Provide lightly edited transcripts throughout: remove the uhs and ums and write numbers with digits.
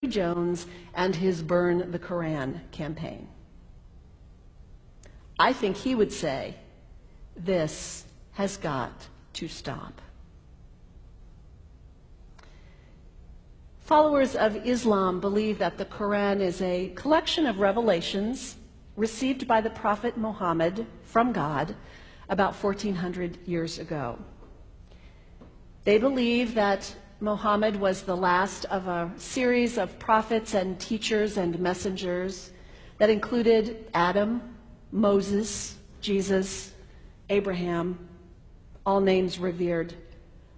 Jones and his Burn the Koran campaign. I think he would say, this has got to stop. Followers of Islam believe that the Quran is a collection of revelations received by the Prophet Muhammad from God about 1400 years ago. They believe that Muhammad was the last of a series of prophets and teachers and messengers that included Adam, Moses, Jesus, Abraham, all names revered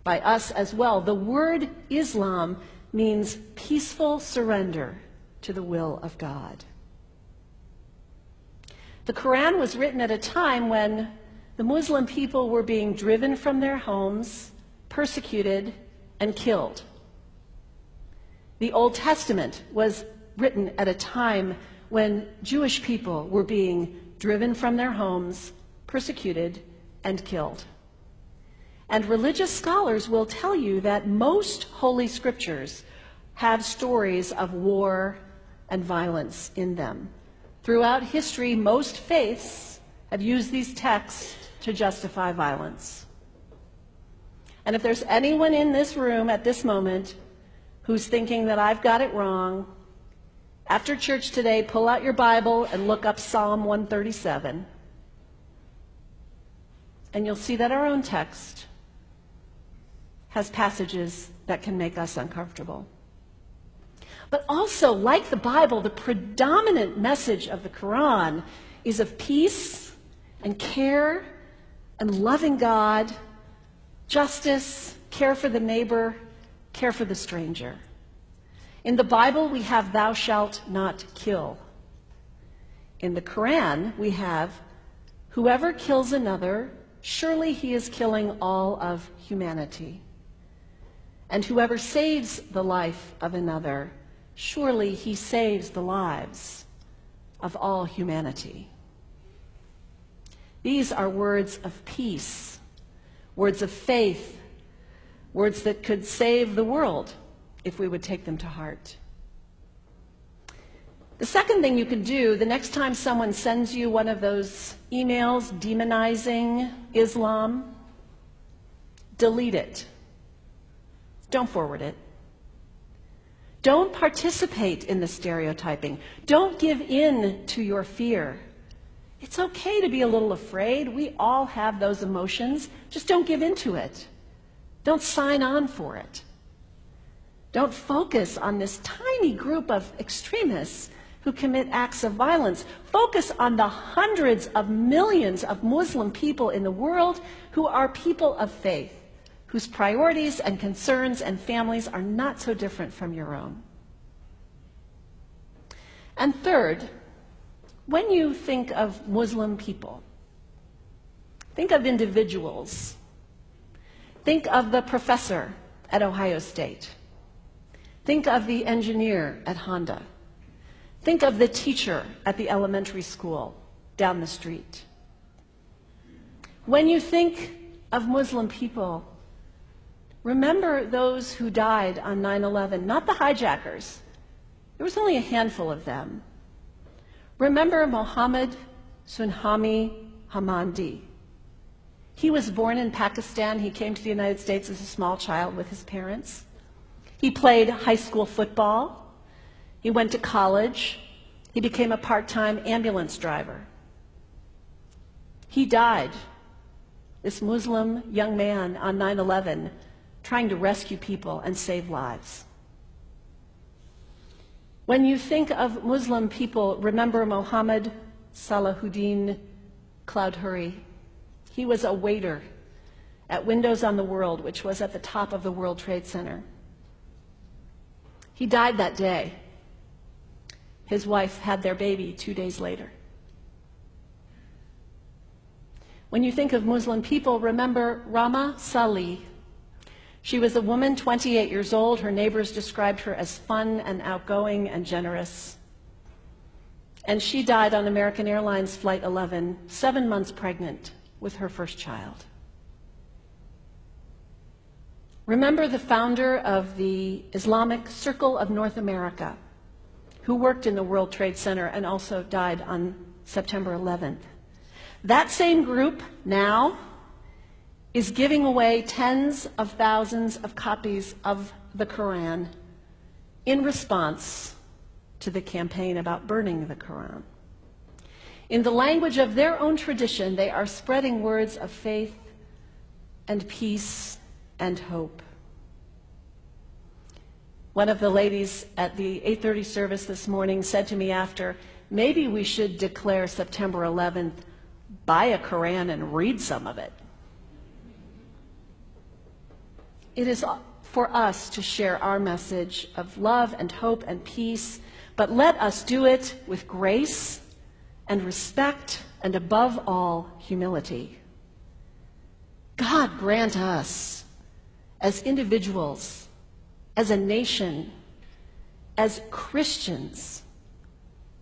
by us as well. The word Islam means peaceful surrender to the will of God. The Quran was written at a time when the Muslim people were being driven from their homes, persecuted, and killed. The Old Testament was written at a time when Jewish people were being driven from their homes, persecuted, and killed. And religious scholars will tell you that most Holy Scriptures have stories of war and violence in them. Throughout history, most faiths have used these texts to justify violence. And if there's anyone in this room at this moment who's thinking that I've got it wrong, after church today, pull out your Bible and look up Psalm 137. And you'll see that our own text has passages that can make us uncomfortable. But also, like the Bible, the predominant message of the Quran is of peace and care and loving God, justice, care for the neighbor, care for the stranger. In the Bible, we have thou shalt not kill. In the Quran, we have whoever kills another, surely he is killing all of humanity. And whoever saves the life of another, surely he saves the lives of all humanity. These are words of peace, words of faith, words that could save the world if we would take them to heart. The second thing you can do the next time someone sends you one of those emails demonizing Islam, delete it. Don't forward it. Don't participate in the stereotyping. Don't give in to your fear. It's okay to be a little afraid. We all have those emotions. Just don't give in to it. Don't sign on for it. Don't focus on this tiny group of extremists who commit acts of violence. Focus on the hundreds of millions of Muslim people in the world who are people of faith, whose priorities and concerns and families are not so different from your own. And third, when you think of Muslim people, think of individuals. Think of the professor at Ohio State. Think of the engineer at Honda. Think of the teacher at the elementary school down the street. When you think of Muslim people, remember those who died on 9/11, not the hijackers. There was only a handful of them. Remember Mohammed Sunhami Hamandi. He was born in Pakistan. He came to the United States as a small child with his parents. He played high school football. He went to college. He became a part-time ambulance driver. He died, this Muslim young man, on 9/11, trying to rescue people and save lives. When you think of Muslim people, remember Mohammed Salahuddin Cloudhurry. He was a waiter at Windows on the World, which was at the top of the World Trade Center. He died that day. His wife had their baby 2 days later. When you think of Muslim people, remember Rama Salih. She was a woman, 28 years old. Her neighbors described her as fun and outgoing and generous. And she died on American Airlines Flight 11, 7 months pregnant with her first child. Remember the founder of the Islamic Circle of North America, who worked in the World Trade Center and also died on September 11th. That same group now is giving away tens of thousands of copies of the Quran in response to the campaign about burning the Quran. In the language of their own tradition, they are spreading words of faith and peace and hope. One of the ladies at the 8:30 service this morning said to me after, maybe we should declare September 11th, buy a Quran and read some of it. It is for us to share our message of love and hope and peace, but let us do it with grace and respect and above all, humility. God grant us, as individuals, as a nation, as Christians,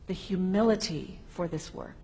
the humility for this work.